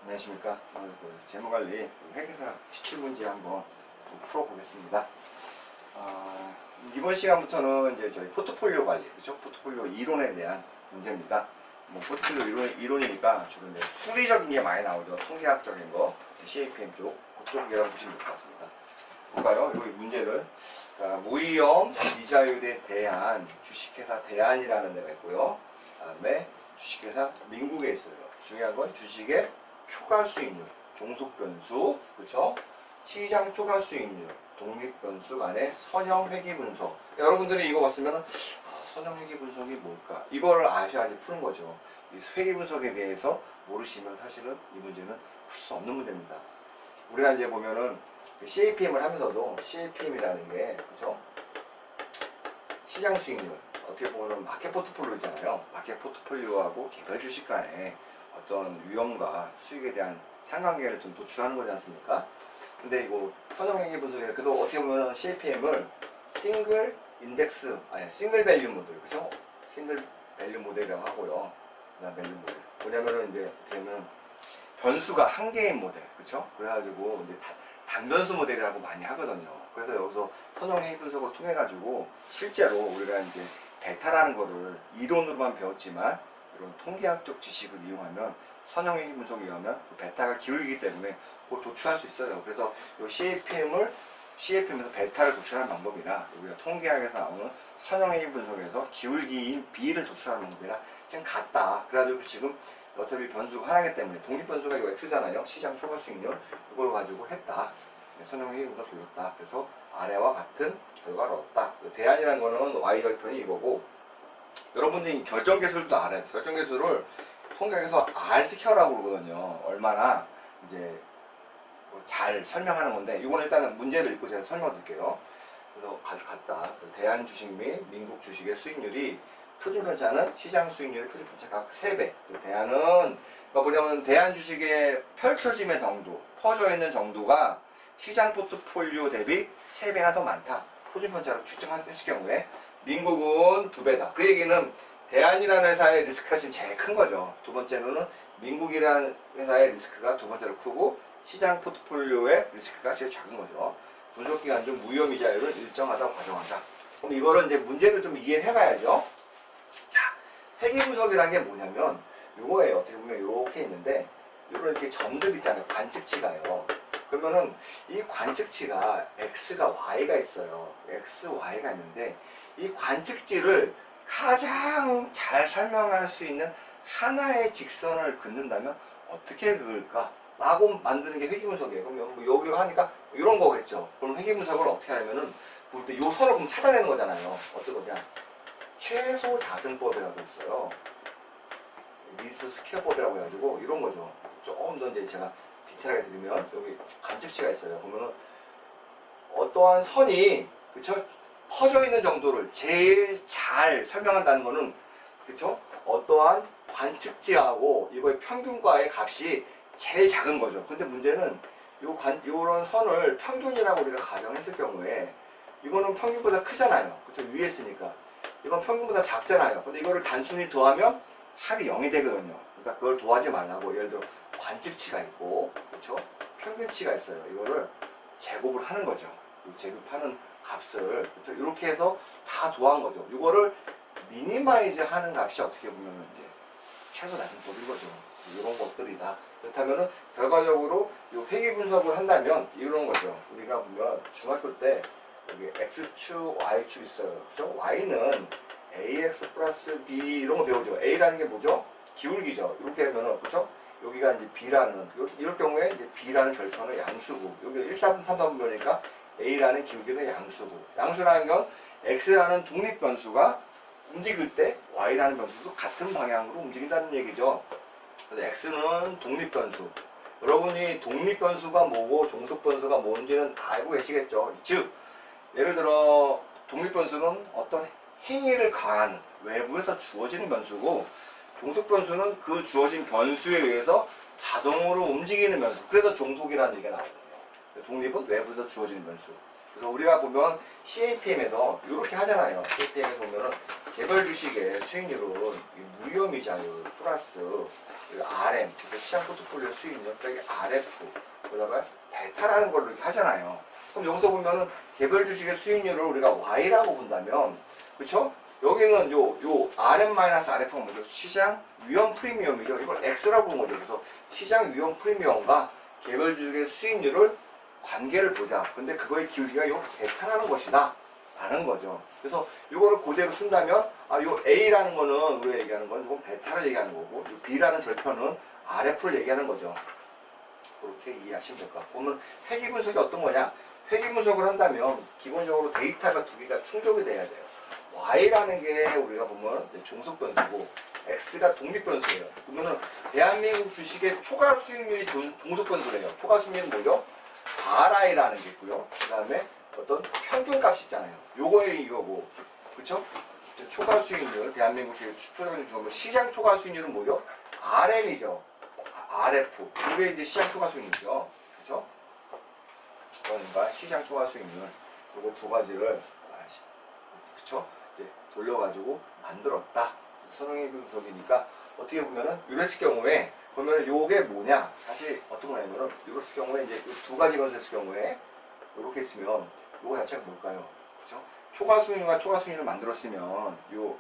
안녕하십니까. 오늘 재무관리 회계사 기출문제 한번 풀어보겠습니다. 이번 시간부터는 이제 저희 포트폴리오 관리, 그렇죠? 포트폴리오 이론에 대한 문제입니다. 포트폴리오 이론이니까 주로 이제 수리적인 게 많이 나오죠. 통계학적인 거, CAPM 쪽, 그쪽이라고 보시면 될 것 같습니다. 볼까요? 여기 문제를. 모의형 이자율에 대한 주식회사 대안이라는 데가 있고요. 다음에 주식회사 민국에 있어요. 중요한 건 주식의 초과 수익률, 종속 변수, 그렇죠? 시장 초과 수익률, 독립 변수 간의 선형 회계 분석. 여러분들이 이거 봤으면 선형 회계 분석이 뭘까? 이거를 아셔야지 푸는 거죠. 이 회계 분석에 대해서 모르시면 사실은 이 문제는 풀 수 없는 문제입니다. 우리가 이제 보면은 CAPM을 하면서도 CAPM이라는 게 그렇죠? 시장 수익률, 어떻게 보면 마켓 포트폴리오잖아요. 마켓 포트폴리오하고 개별 주식 간에 어떤 위험과 수익에 대한 상관계를 좀 도출하는 거지 않습니까? 근데 이거 선형회계 분석에 그래서 어떻게 보면 CAPM을 싱글 인덱스, 싱글 밸류 모델, 그죠? 싱글 밸류 모델이라고 하고요. 그다음 밸류 모델. 뭐냐면은 이제 되면 변수가 한 개인 모델, 그렇죠? 그래가지고 이제 단변수 모델이라고 많이 하거든요. 그래서 여기서 선형회계 분석을 통해 가지고 실제로 우리가 이제 베타라는 거를 이론으로만 배웠지만 이런 통계학적 지식을 이용하면 선형회계 분석에 의하면 베타가 기울기 때문에 그걸 도출할 수 있어요. 그래서 이 CAPM에서 베타를 도출하는 방법이나 우리가 통계학에서 나오는 선형회계 분석에서 기울기인 B를 도출하는 방법이나 지금 같다. 그래가지고 지금 어차피 변수가 하나이기 때문에 독립 변수가 이거 X잖아요. 시장 초과 수익률 이걸 가지고 했다. 선형회계 분석 돌렸다. 그래서 아래와 같은 결과를 얻었다. 대안이라는 거는 Y 절편이 이거고 여러분들이 결정계수도 알아야 돼요. 결정계수를 통계학에서 R스퀘어라고 그러거든요. 얼마나 이제 잘 설명하는 건데 이거는 일단은 문제를 읽고 제가 설명드릴게요. 그래서 같다. 대한 주식 및 민국 주식의 수익률이 표준편차는 시장 수익률의 표준편차 각 3배. 대안은 뭐냐면 대한 주식의 펼쳐짐의 정도, 퍼져 있는 정도가 시장 포트폴리오 대비 3배나 더 많다. 표준편차로 측정했을 경우에 민국은 2배다. 그 얘기는 대안이라는 회사의 리스크가 지금 제일 큰 거죠. 두 번째로는 민국이라는 회사의 리스크가 두 번째로 크고 시장 포트폴리오의 리스크가 제일 작은 거죠. 분석기간 중 무위험이자율을 일정하다 과정한다. 그럼 이거를 이제 문제를 좀 이해해 봐야죠. 자, 회계 분석이라는 게 뭐냐면 요거예요. 어떻게 보면 이렇게 있는데 요런 이렇게 점들 있잖아요. 관측치가요. 그러면은 이 관측치가 X가 Y가 있어요. X, Y가 있는데 이 관측치를 가장 잘 설명할 수 있는 하나의 직선을 긋는다면 어떻게 그을까? 라고 만드는 게 회계분석이에요. 그럼 여기로 하니까 이런 거겠죠. 그럼 회계분석을 어떻게 하냐면은 볼 때 이 선을 그럼 찾아내는 거잖아요. 어떤 거냐? 최소 자승법이라고 있어요. 리스 스퀘어법이라고 해가지고 이런 거죠. 조금 더 이제 제가 디테일하게 드리면 여기 관측치가 있어요. 보면은 어떠한 선이 그쵸? 퍼져 있는 정도를 제일 잘 설명한다는 거는 그쵸? 어떠한 관측치하고 이거의 평균과의 값이 제일 작은 거죠. 근데 문제는 요런 선을 평균이라고 우리가 가정했을 경우에 이거는 평균보다 크잖아요. 그쵸? 위에 있으니까. 이건 평균보다 작잖아요. 근데 이거를 단순히 더하면 합이 0이 되거든요. 그러니까 그걸 더하지 말라고 예를 들어 관측치가 있고 그쵸? 평균치가 있어요. 이거를 제곱을 하는 거죠. 제곱하는 값을 그쵸? 이렇게 해서 다 더한 거죠. 이거를 미니마이즈 하는 값이 어떻게 보면 이제 최소 낮은법인 거죠. 이런 것들이다. 그렇다면은 결과적으로 이 회계 분석을 한다면 이런 거죠. 우리가 보면 중학교 때 여기 X축, Y축 있어요. 그죠? Y는 AX 플러스 B 이런 거 배우죠. A라는 게 뭐죠? 기울기죠. 이렇게 하면은 그죠? 여기가 이제 B라는 이럴 경우에 이제 B라는 절편을 양수고 여기 1, 4분, 3, 4분 배우니까 A라는 기울기는 양수고 양수라는 건 X라는 독립 변수가 움직일 때 Y라는 변수도 같은 방향으로 움직인다는 얘기죠. 그래서 X는 독립 변수. 여러분이 독립 변수가 뭐고 종속 변수가 뭔지는 다 알고 계시겠죠. 즉 예를 들어 독립 변수는 어떤 행위를 가하는 외부에서 주어지는 변수고 종속 변수는 그 주어진 변수에 의해서 자동으로 움직이는 변수. 그래서 종속이라는 얘기가 나오거든요. 독립은 외부에서 주어지는 변수. 그래서 우리가 보면 CAPM에서 이렇게 하잖아요. CAPM에서 보면은 개별 주식의 수익률은 무이익이자율 플러스 RM, 그래서 시장 포트폴리오 수익률 빼기 RF, 그다음에 베타라는 걸로 이렇게 하잖아요. 그럼 여기서 보면은 개별 주식의 수익률을 우리가 Y라고 본다면, 그렇죠? 여기는 요 RM-RF가 뭐죠? 시장 위험 프리미엄이죠. 이걸 X라고 본 거죠. 그래서 시장 위험 프리미엄과 개별 주식의 수익률을 관계를 보자. 근데 그거의 기울기가 요 베타라는 것이다. 라는 거죠. 그래서 이거를 그대로 쓴다면, 요 A라는 거는 우리가 얘기하는 건 이건 베타를 얘기하는 거고, 요 B라는 절편은 RF를 얘기하는 거죠. 그렇게 이해하시면 될 것 같고, 그러면 회귀 분석이 어떤 거냐? 회귀 분석을 한다면 기본적으로 데이터가 두 개가 충족이 돼야 돼요. Y라는 게 우리가 보면 종속 변수고 X가 독립 변수예요. 그러면은 대한민국 주식의 초과 수익률이 종속 변수래요. 초과 수익률은 뭐죠? RI라는 게 있고요. 그 다음에 어떤 평균값이 있잖아요. 요거에 이거고, 그쵸? 초과 수익률, 대한민국 주식의 초과 수익률, 시장 초과 수익률은 뭐죠? RM이죠. RF. 이게 이제 시장 초과 수익률이죠. 그쵸? 그러니까 시장 초과 수익률. 요거 두 가지를, 그쵸? 이제 돌려가지고 만들었다. 선행의 분석이니까 어떻게 보면은, 이랬을 경우에, 그러면 요게 뭐냐? 사실 어떤 거냐면은, 이랬을 경우에 이제 두 가지 건졌을 경우에, 이렇게 했으면, 요거 자체가 뭘까요? 그쵸? 초과 수익률과 초과 수익률을 만들었으면, 요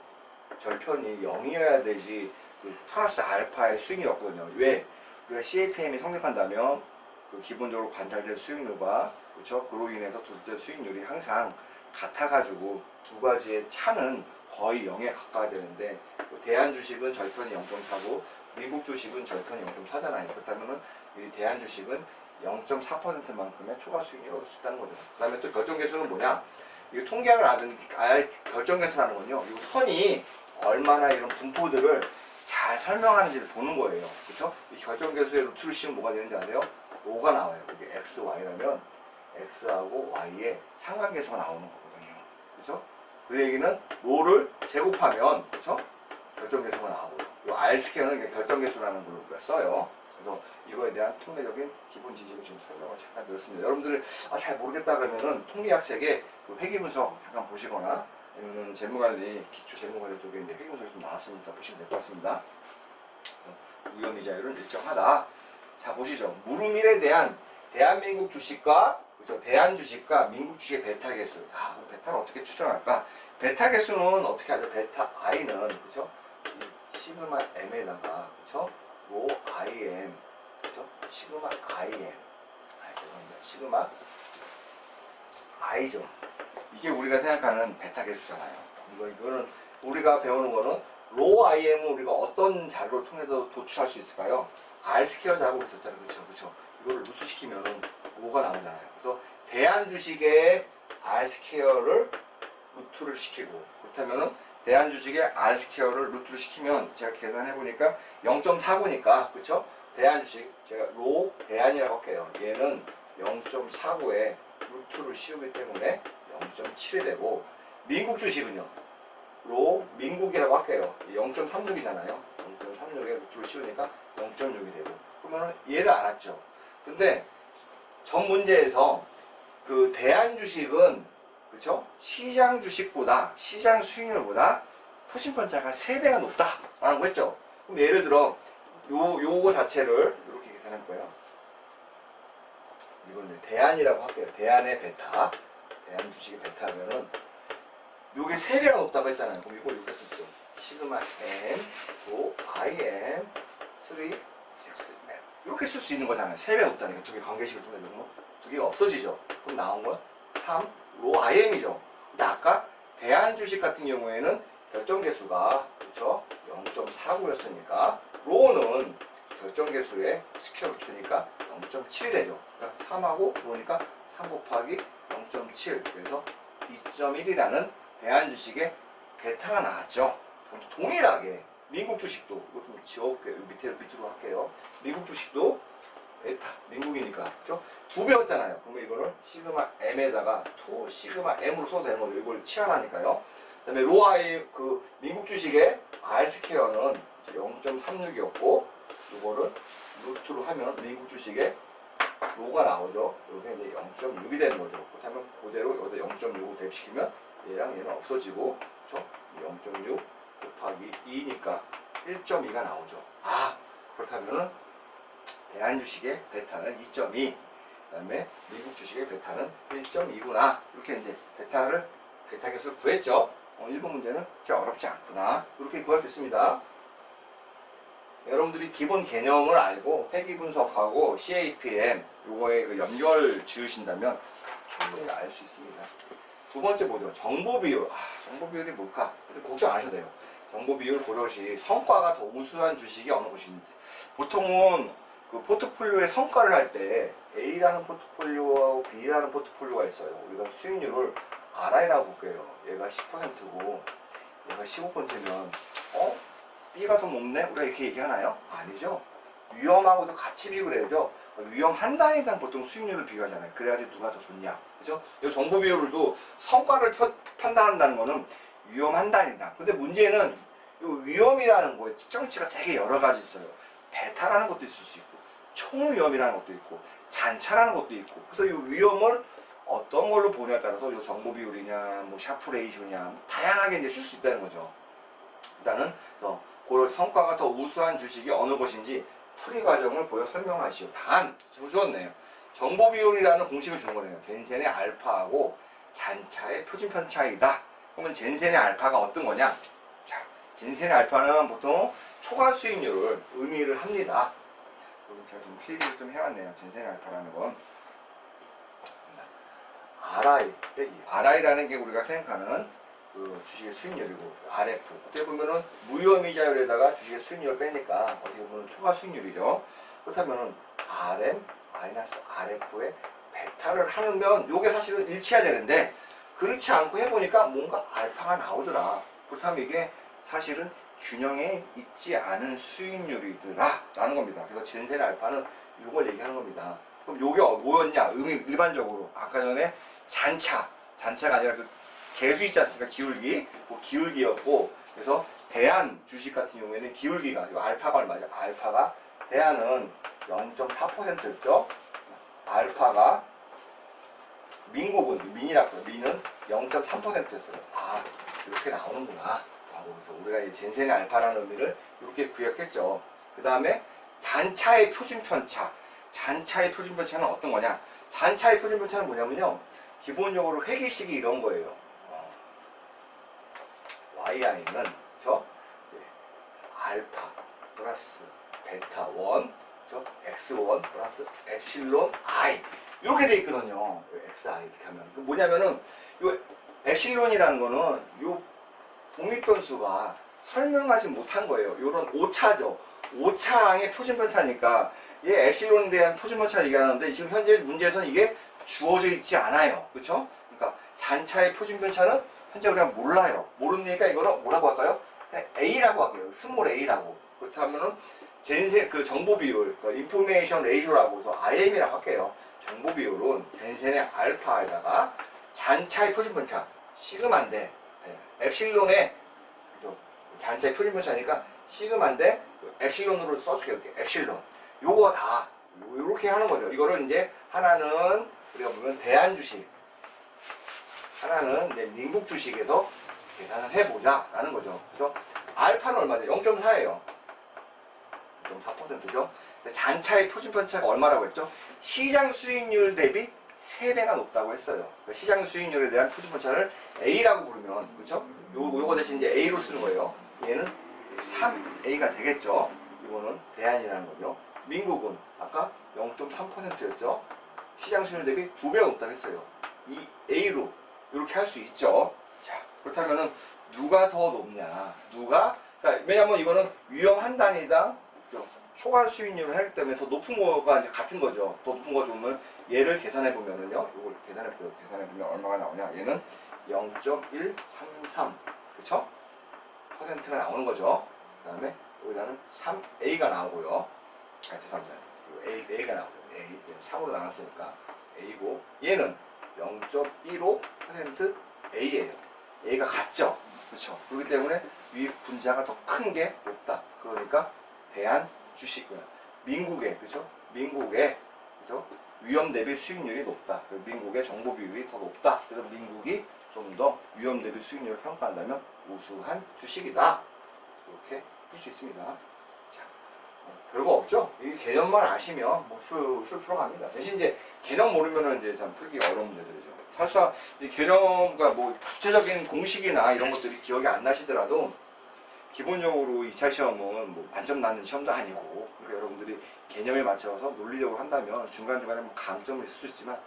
절편이 0이어야 되지, 그 플러스 알파의 수익이 없거든요. 왜? 우리가 CAPM이 성립한다면, 그 기본적으로 관찰될 수익률과, 그쵸? 그로 인해서 도출될 수익률이 항상 같아가지고, 두 가지의 차는 거의 0에 가까워야 되는데, 대한 주식은 절편이 0.4고, 미국 주식은 절편이 0.4잖아요. 그렇다면은, 이 대한 주식은 0.4%만큼의 초과 수익률을 얻을 수 있다는 거죠. 그 다음에 또 결정계수는 뭐냐? 이 통계학을 알 결정계수라는 건요, 이 선이 얼마나 이런 분포들을 잘 설명하는지를 보는 거예요. 그쵸? 이 결정계수의 루트를 씌우면 뭐가 되는지 아세요? O가 나와요. 이게 X, Y라면 X하고 Y의 상관계수가 나오는 거거든요. 그쵸? 그 얘기는 로를 제곱하면, 그쵸? 결정계수가 나오고요. 이 R스퀘어는 결정계수라는 걸로 우리가 써요. 그래서 이거에 대한 통계적인 기본 지식을 지금 설명을 잠깐 드렸습니다. 여러분들 잘 모르겠다 그러면은 통계학 책에 그 회귀분석 잠깐 보시거나 아니면 재무관리, 기초 재무관리 쪽에 이제 회귀분석이 좀 나왔으니까 보시면 될 것 같습니다. 위험이자율은 일정하다. 자, 보시죠. 물음일에 대한 대한민국 주식과, 그렇죠? 대한 주식과 민국 주식의 베타 개수. 그럼 베타를 어떻게 추정할까? 베타 개수는 어떻게 하죠? 베타 i는, 그렇죠? 시그마 m에다가, 그렇죠? 로 IM, 그죠? 시그마 IM, 죄송합니다. 시그마 I죠. 이게 우리가 생각하는 베타 개수잖아요. 이거는 우리가 배우는 거는 로 IM은 우리가 어떤 자료를 통해서 도출할 수 있을까요? R 스퀘어 작업을 했었잖아요. 그렇죠? 그렇죠? 이거를 루트시키면은 5가 나오잖아요. 그래서 대한 주식의 R 스퀘어를 루트를 시키고, 그렇다면은 대한 주식의 R 스퀘어를 루트를 시키면 제가 계산해 보니까 0.49니까, 그쵸? 대한 주식, 제가 로 대한이라고 할게요. 얘는 0.49에 루트를 씌우기 때문에 0.7이 되고, 민국 주식은요, 로 민국이라고 할게요. 0.36이잖아요. 0.36에 루트를 씌우니까 0.6이 되고, 그러면 얘를 알았죠. 근데 전 문제에서 그 대한 주식은, 그쵸? 시장 주식보다, 시장 수익률보다 표심펀자가 3배가 높다라는 거 했죠. 그럼 예를 들어, 요거 자체를 이렇게 계산할 거예요. 이건 대안이라고 할게요. 대안의 베타. 대안 주식의 베타면은, 요게 3배가 높다고 했잖아요. 그럼 이걸 이렇게 썼죠. 시그마 M, 로 IM, 3, 6, 7. 이렇게 쓸 수 있는 거잖아요. 3배 높다니까. 두 개 관계식을 통해서. 두 개가 없어지죠. 그럼 나온 건 3, 로 IM이죠. 근데 아까 대한 주식 같은 경우에는 결정계수가, 그쵸? 0.49였으니까 로는 결정계수의 스퀘어 루트니까 0.7이 되죠. 그러니까 3하고 로니까 3 곱하기 0.7, 그래서 2.1이라는 대한 주식의 베타가 나왔죠. 그럼 동일하게 미국 주식도, 이거 좀 지워볼게요. 밑으로 할게요. 미국 주식도 베타, 민국이니까, 그죠? 2배였잖아요. 그러면 이거를 시그마 m에다가 2 시그마 m으로 써도 되는 거죠. 이걸 치환하니까요. 그 다음에 로아이, 그 미국 주식의 R 스퀘어는 0.36이었고, 이거를 루트로 하면 미국 주식의 로가 나오죠. 여기 이제 0.6이 되는 거죠. 그렇다면 그대로 여기다 0.6을 대입시키면 얘랑 얘는 없어지고, 그렇죠? 0.6 곱하기 2니까 1.2가 나오죠. 아, 그렇다면은 대한 주식의 베타는 2.2, 그다음에 미국 주식의 베타는 1.2구나. 이렇게 이제 베타 계수를 구했죠. 1번 문제는 그렇게 어렵지 않구나. 이렇게 구할 수 있습니다. 여러분들이 기본 개념을 알고 회귀 분석하고 CAPM 요거에 그 연결 지으신다면 충분히 알 수 있습니다. 두 번째 뭐죠? 정보 비율. 정보 비율이 뭘까? 걱정 안 하셔도 돼요. 정보 비율 고려시 성과가 더 우수한 주식이 어느 것인지. 보통은 그 포트폴리오의 성과를 할 때 A라는 포트폴리오하고 B라는 포트폴리오가 있어요. 우리가 수익률을 RI라고 볼게요. 얘가 10%고 얘가 15%면 B가 더 높네? 우리가 이렇게 얘기하나요? 아니죠. 위험하고도 같이 비교를 해야죠. 위험 한 단위당 보통 수익률을 비교하잖아요. 그래야지 누가 더 좋냐. 그죠? 이 정보 비율도 성과를 판단한다는 거는 위험 한 단위당. 근데 문제는 이 위험이라는 거에 측정치가 되게 여러 가지 있어요. 베타라는 것도 있을 수 있고, 총위험이라는 것도 있고, 잔차라는 것도 있고. 그래서 이 위험을 어떤 걸로 보냐에 따라서 이 정보 비율이냐, 뭐 샤프 레이쇼냐, 다양하게 이제 쓸 수 있다는 거죠. 일단은 그 성과가 더 우수한 주식이 어느 것인지 풀이 과정을 보여 설명하시오. 단, 주었네요. 정보 비율이라는 공식을 준 거네요. 젠센의 알파하고 잔차의 표준편 차이다. 그러면 젠센의 알파가 어떤 거냐? 자, 젠센의 알파는 보통 초과 수익률을 의미를 합니다. 제가 좀 필기를 좀 해왔네요. 젠센의 알파라는 건. RI라는 게 우리가 생각하는 그 주식의 수익률이고, RF. 어떻게 보면은 무혐의자율에다가 주식의 수익률을 빼니까 어떻게 보면 초과 수익률이죠. 그렇다면은 RM-RF의 베타를 하면 요게 사실은 일치해야 되는데, 그렇지 않고 해보니까 뭔가 알파가 나오더라. 그렇다면 이게 사실은 균형에 있지 않은 수익률이더라 라는 겁니다. 그래서 젠센 알파는 이걸 얘기하는 겁니다. 그럼 요게 뭐였냐? 일반적으로 아까 전에 잔차가 아니라 그 개수 있지 않습니까? 기울기. 그 기울기였고, 그래서 대한 주식 같은 경우에는 기울기가, 이 알파가 얼마죠? 알파가, 대한은 0.4%였죠? 알파가, 민국은, 민이라고 해요. 민은 0.3%였어요. 이렇게 나오는구나. 그래서 우리가 이 젠센의 알파라는 의미를 이렇게 구역했죠. 그 다음에 잔차의 표준편차. 잔차의 표준편차는 어떤 거냐? 잔차의 표준편차는 뭐냐면요. 기본적으로 회계식이 이런 거예요. YI는 알파 플러스 베타 1, X1 플러스 엡실론 I 이렇게 돼 있거든요. XI 이렇게 하면 뭐냐면은 요 엡실론이라는 거는 요 독립변수가 설명하지 못한 거예요. 요런 오차죠. 오차항의 표준편차니까 얘 엡실론에 대한 표준편차를 얘기하는데 지금 현재 문제에서는 이게 주어져 있지 않아요. 그렇죠? 그러니까 잔차의 표준편차는 현재 우리가 몰라요. 모르니까 이거를 뭐라고 할까요? 그냥 A라고 할게요. 스몰 A라고. 그렇다면은 젠센 그 정보 비율, 그 인포메이션 레이쇼라고 해서 IM이라고 할게요. 정보 비율은 젠센의 알파에다가 잔차의 표준편차 시그마인데, 엡실론의 잔차의 표준편차니까 시그마인데 엡실론으로 써줄게요. 이렇게 엡실론. 요거 다 요렇게 하는 거죠. 이거를 이제 하나는 우리가 보면 대한 주식, 하나는 이제 미국 주식에서 계산을 해보자 라는 거죠. 그래서 알파는 얼마죠? 0.4예요. 0.4%죠. 잔차의 표준편차가 얼마라고 했죠? 시장 수익률 대비 3배가 높다고 했어요. 그러니까 시장 수익률에 대한 표준편차를 A라고 부르면, 그렇죠? 요거 대신 이제 A로 쓰는 거예요. 얘는 3A가 되겠죠. 이거는 대안이라는 거죠. 민국은 아까 0.3%였죠. 시장 수익률 대비 2배가 높다고 했어요. 이 A로 이렇게 할 수 있죠. 자, 그렇다면은 누가 더 높냐? 그러니까 왜냐면 이거는 위험 한 단위당 초과 수익률을 하기 때문에 더 높은 거가 이제 같은 거죠. 더 높은 거 보면 얘를 계산해 보면은요. 이걸 계산해 보면 얼마가 나오냐? 얘는 0.133, 그렇죠? 퍼센트가 나오는 거죠. 그다음에 여기다는 3A가 나오고요. 죄송합니다. A가 나오고요. A 3으로 나눴으니까 A고, 얘는 0.15% A예요. A가 같죠? 그렇죠? 그렇기 때문에 위 분자가 더 큰 게 높다. 그러니까 대한 주식, 민국의, 그렇죠? 민국의, 그렇죠? 위험 대비 수익률이 높다. 민국의 정보 비율이 더 높다. 그래서 민국이 좀 더 위험 대비 수익률을 평가한다면 우수한 주식이다. 이렇게 풀 수 있습니다. 자, 별거 없죠? 이 개념만 아시면 뭐 술 풀어갑니다. 대신 이제 개념 모르면은 이제 참 풀기 어려운 문제들이죠. 사실상 이 개념과 뭐 구체적인 공식이나 이런 것들이 기억이 안 나시더라도 기본적으로 2차 시험은 뭐 만점 나는 시험도 아니고, 그러니까 여러분들이 개념에 맞춰서 논리적으로 한다면 중간중간에 뭐 감점을 있을 수 있지만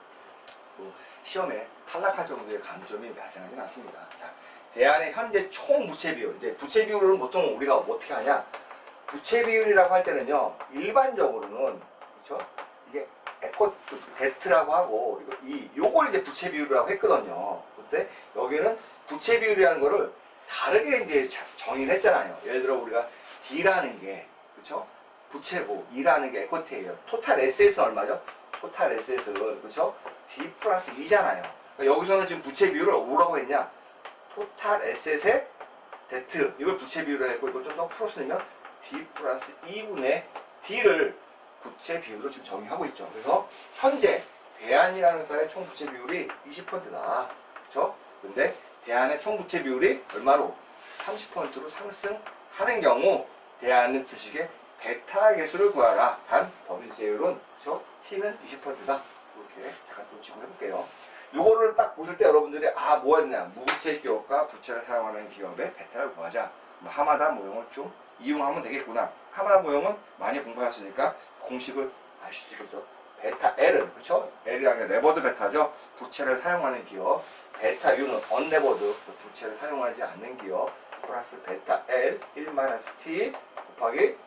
뭐 시험에 탈락할 정도의 감점이 발생하지는 않습니다. 자, 대안의 현재 총 부채 비율. 이제 부채 비율은 보통 우리가 어떻게 하냐? 부채 비율이라고 할 때는요, 일반적으로는 그렇죠? 이게 데트라고 하고 요걸 이제 부채 비율이라고 했거든요. 근데 여기는 부채 비율이라는 거를 다르게 이제 정의를 했잖아요. 예를 들어 우리가 D라는 게 그렇죠? 부채고 E라는 게 에코티예요. 토탈 에셋은 얼마죠? 토탈 에셋은 그렇죠? D 플러스 2잖아요. 그러니까 여기서는 지금 부채 비율을 뭐라고 했냐? 토탈 에셋의 데트, 이걸 부채 비율을 했고, 이걸 좀 더 풀어서 내면 D 플러스 2분의 D를 부채 비율로 지금 정의하고 있죠. 그래서 현재 대안이라는 회사의 총 부채 비율이 20%다. 그렇죠? 근데 대안의 총 부채 비율이 얼마로? 30%로 상승하는 경우 대안은 주식의 베타 개수를 구하라. 단 법인세율은 그렇죠? T는 20%다. 이렇게 잠깐 또 지금 해볼게요. 요거를 딱 보실 때 여러분들이 뭐 했냐? 무부채 기업과 부채를 사용하는 기업의 베타를 구하자. 뭐 하마다 모형을 좀 이용하면 되겠구나. 하마다 모형은 많이 공부하셨으니까 공식을 아실 수 있겠죠. 베타 L은 그렇죠? L이라는 게 레버드 베타죠. 부채를 사용하는 기업. 베타 U는 언레버드, 부채를 사용하지 않는 기업. 플러스 베타 L 1-T 곱하기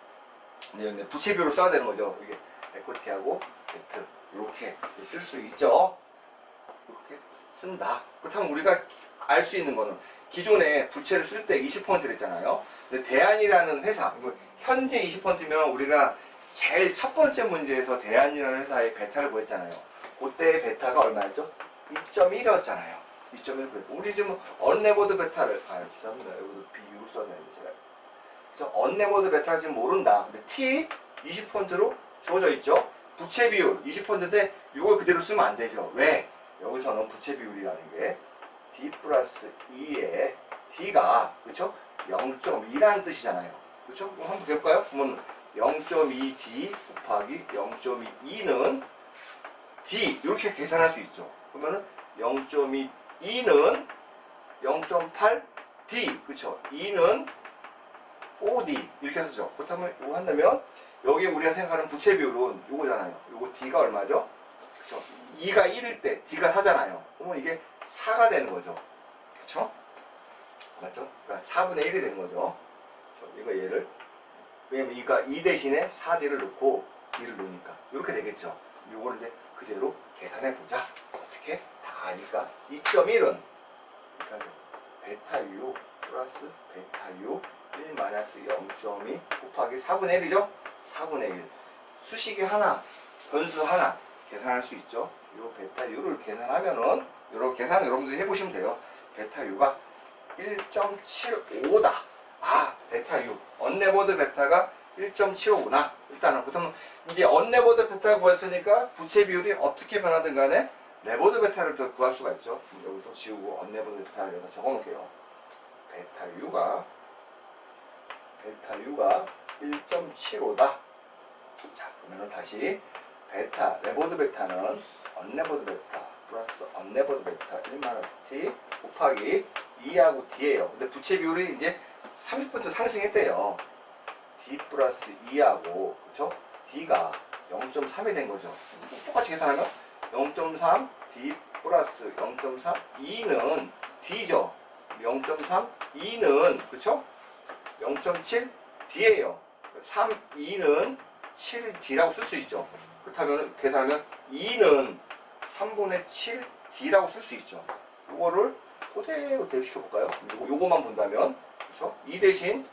부채 비율을 써야 되는 거죠. 이게 에코티하고 베트 이렇게 쓸 수 있죠. 이렇게 쓴다. 그렇다면 우리가 알 수 있는 거는 기존에 부채를 쓸 때 20%를 했잖아요. 근데 대안이라는 회사, 현재 20%면 우리가 제일 첫 번째 문제에서 대안이라는 회사의 베타를 구했잖아요. 그때의 베타가 얼마였죠? 2.1이었잖아요. 2.1. 우리 지금 언레버드 베타를, 죄송합니다. 여기도 비율 써야 되는데 제가. 그래서 언레버드 베타를 지금 모른다. 근데 T 20%로 주어져 있죠. 부채 비율 20%인데 이걸 그대로 쓰면 안 되죠. 왜? 여기서는 부채 비율이라는 게 D 플러스 2에 D가 그렇죠? 0.2라는 뜻이잖아요. 그렇죠? 그럼 한번 볼까요? 그러면 0.2D 곱하기 0.2는 D 이렇게 계산할 수 있죠. 그러면은 0.2는 0.8D 그렇죠? 2는 5D 이렇게 쓰죠. 그렇다면 이거 한다면 여기 우리가 생각하는 부채 비율은 요거잖아요. 요거 D가 얼마죠? 그렇죠? 2가 1일 때 D가 4잖아요. 그러면 이게 4가 되는 거죠. 그렇죠? 맞죠? 그러니까 4분의 1이 되는 거죠. 그렇죠? 이거 얘를 왜냐면 2가 2 대신에 4D를 넣고 D를 넣으니까 이렇게 되겠죠. 요거를 이제 그대로 계산해 보자. 어떻게? 다 아니까 2.1은 그러니까 베타 U 플러스 베타 U 1-0.2 곱하기 4분의 1이죠? 4분의 1. 수식이 하나, 변수 하나 계산할 수 있죠. 이 베타 U를 계산하면은, 이렇게 계산 여러분들이 해보시면 돼요. 베타 U가 1.75다. 베타 U. 언레버드 베타가 1.75구나. 일단은, 그렇다면 이제 언레버드 베타를 구했으니까 부채 비율이 어떻게 변하든 간에 레버드 베타를 더 구할 수가 있죠. 여기서 지우고 언레버드 베타를 여기다 적어 놓을게요. 베타 U가 1.75다. 자, 그러면 다시 베타, 레버드 베타는 언레버드 베타 플러스 언레버드 베타 1-T 곱하기 2하고 D예요. 근데 부채 비율이 이제 30% 상승했대요. D 플러스 2하고 그렇죠? D가 0.3이 된 거죠. 똑같이 계산하면 0.3 D 플러스 0.3 2는 D죠. 0.3 2는 그렇죠? 0.7 D예요. 3 2는 7D라고 쓸 수 있죠. 그렇다면 계산하면 2는 3분의 7D라고 쓸 수 있죠. 이거를 그대로 대입시켜 볼까요? 요거만 본다면 그렇죠? 2 대신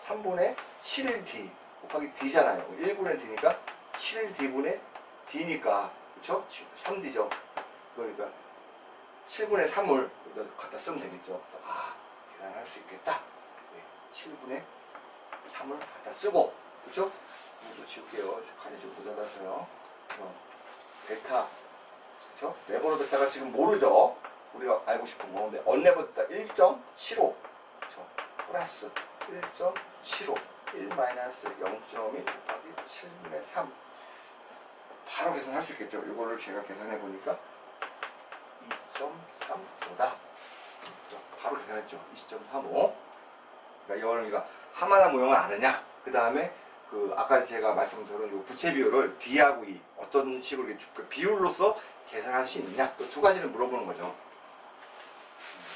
3분의 7D 곱하기 D잖아요. 1분의 D니까 7D분의 D니까 그렇죠? 3D죠. 그러니까 7분의 3을 갖다 쓰면 되겠죠. 계산할 수 있겠다. 7분의 3을 갖다 쓰고 그렇죠? 이것도 지울게요. 칸이 좀 모자라서요. 베타, 그쵸? 네버로 베타가 지금 모르죠? 우리가 알고 싶은 거. 근데 언네버 베타 1.75, 그쵸? 플러스 1.75, 1 마이너스 0.1 곱하기 7분의 3. 바로 계산할 수 있겠죠? 이거를 제가 계산해 보니까 2.35다. 바로 계산했죠. 2.35. 그러니까 이거는 하마나 모형을 아느냐? 그 다음에 아까 제가 말씀드린 요 부채 비율을 D하고 E 어떤 식으로 그 비율로서 계산할 수 있느냐? 그 두 가지를 물어보는 거죠.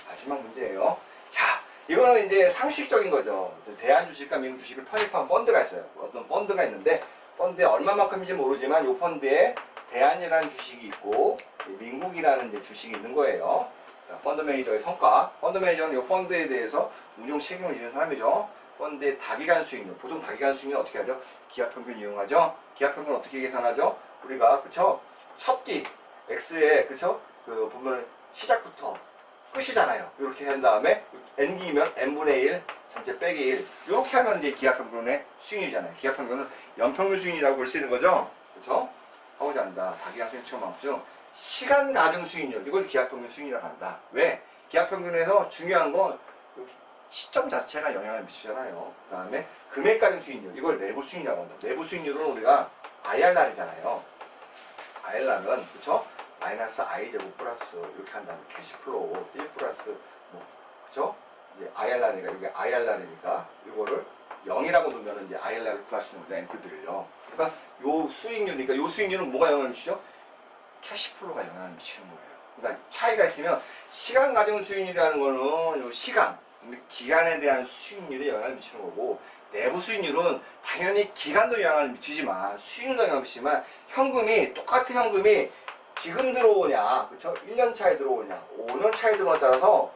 마지막 문제예요. 자, 이거는 이제 상식적인 거죠. 대한 주식과 미국 주식을 편입한 펀드가 있어요. 어떤 펀드가 있는데 펀드에 얼마만큼인지 모르지만 이 펀드에 대한이라는 주식이 있고 민국이라는 이제 주식이 있는 거예요. 펀드 매니저의 성과. 펀드 매니저는 이 펀드에 대해서 운용 책임을 지는 사람이죠. 펀드의 다기간 수익률. 보통 다기간 수익률 어떻게 하죠? 기하평균 이용하죠. 기하평균 어떻게 계산하죠? 우리가 그쵸? 첫 기 x에 그쵸? 그 보면 시작부터 끝이잖아요. 이렇게 한 다음에 n기면 n분의 1 전체 빼기 1. 이렇게 하면 이제 기하평균의 수익률이잖아요. 기하평균은 연평균 수익률이라고 볼 수 있는 거죠. 그쵸? 하고자 한다. 다기간 수익률 처음 합죠. 시간 가중 수익률, 이걸 기하평균 수익률이라고 한다. 왜? 기하평균에서 중요한 건 시점 자체가 영향을 미치잖아요. 그 다음에 금액 가중 수익률, 이걸 내부 수익률이라고 한다. 내부 수익률은 우리가 IRR이잖아요. IRR은 그쵸? 마이너스 I제곱 플러스 이렇게 한다면 캐시플로우 1 플러스 그쵸? 이제 IRR이니까 이게 IRR이니까 이거를 0이라고 두면 이제 IRR을 구할 수 있는 앰플들을요. 그러니까 요 수익률이니까 요 수익률은 뭐가 영향을 미치죠? 캐시플로우가 영향을 미치는 거예요. 그러니까 차이가 있으면 시간 가중 수익률이라는 거는 요 시간, 기간에 대한 수익률에 영향을 미치는 거고 내부 수익률은 당연히 기간도 영향을 미치지만 수익률도 영향을 미치지만 현금이 똑같은 현금이 지금 들어오냐, 그쵸? 1년 차에 들어오냐, 5년 차에 들어오냐에 따라서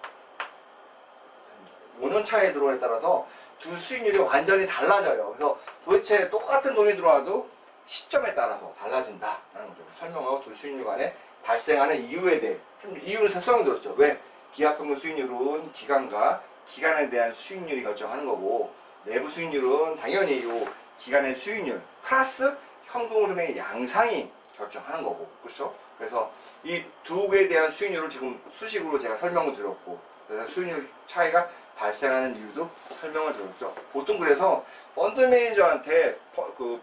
5년 차에 들어오냐에 따라서 두 수익률이 완전히 달라져요. 그래서 도대체 똑같은 돈이 들어와도 시점에 따라서 달라진다라는 거죠. 설명하고 두 수익률 간에 발생하는 이유에 대해 좀 이유는 설명드렸죠. 왜? 기하평균 수익률은 기간과 기간에 대한 수익률이 결정하는 거고 내부 수익률은 당연히 요 기간의 수익률 플러스 현금 흐름의 양상이 결정하는 거고 그렇죠? 그래서 이 두 개에 대한 수익률을 지금 수식으로 제가 설명을 드렸고 그래서 수익률 차이가 발생하는 이유도 설명을 드렸죠. 보통 그래서 펀드 매니저한테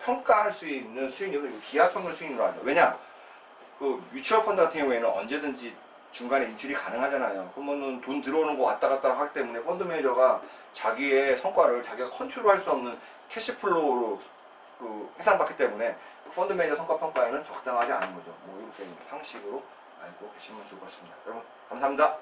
평가할 수 있는 수익률을 기하평균 수익률로 하죠. 왜냐? 뮤추얼 펀드 같은 경우에는 언제든지 중간에 인출이 가능하잖아요. 그러면은 돈 들어오는 거 왔다 갔다 하기 때문에 펀드 매니저가 자기의 성과를 자기가 컨트롤할 수 없는 캐시플로우로 해상받기 때문에 펀드 매니저 성과 평가에는 적당하지 않은 거죠. 이렇게 상식으로 알고 계시면 좋을 것 같습니다. 여러분 감사합니다.